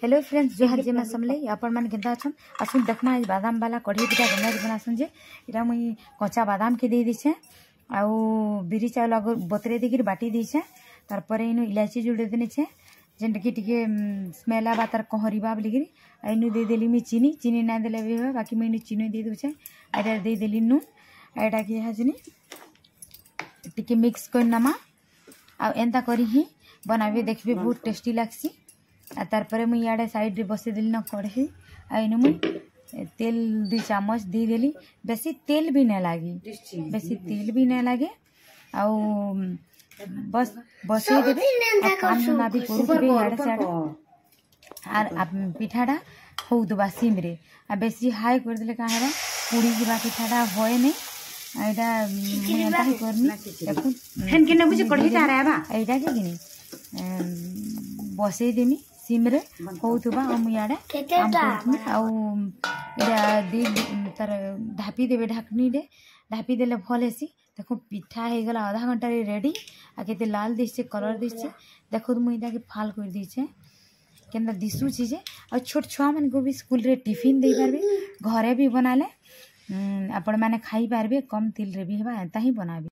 Hello friends, जोहार जे मैं समले आपण मैंने केन्ता अच्छन आसुन देखमा आज बादाम वाला कढ़ी पिठा केन्ता बनासन जे इटा मुई कच्चा बादाम के दे दीछे आउ बिरी चाउल आग बतरे देकर बाटी दीछे तार पर इनु इलायची जोड़े देनेछे जेंटा कि टिके स्मेल आबा तार कहरिबा बोलिकी इनु दे देली मी चीनी ना देले भी हो बाकी मैं चीनी दे दूछे एटा दे देली नून एटा कि हजनी टिके मिक्स कर नमा आ एंता करी ही बनाबे देखबे बहुत टेस्टी लागसी। तार पर मुई इे साइड रे बसे देली ना कढ़ई आईनु मुई तेल 2 चम्मच दे देली। बेसी तेल भी ना लगे आउ बस बसे देबे काम धंदा भी करूबे इे साइड आर पिठाटा हो दबा सिम रे आ बेसी हाई कर देले का हेबा पुड़ी जीवा पिठाटा होए नहीं एटा एटा ही करनी देखो फेन के न बुझे कढ़ई तारा हेबा एटा के किनी बसे देमी सिम रे होउतबा हम याडे काम करथुनी आउ एटा दी तार ढापी देबे ढाकनी रे ढापी देले भल हेसी। देखो पिठा हे गला आधा घंटा रे रेडी आ केते लाल दिसছে कलर दिसছে देखो मुई इटा के फाल कर दिछे केनता दिसु छी जे आ छोट छुआ मन को भी स्कूल रे टिफिन दे पारबे घरे भी बनाले आपण माने खाई पारबे कम तेल रे भी हेबा एता ही बनाबे।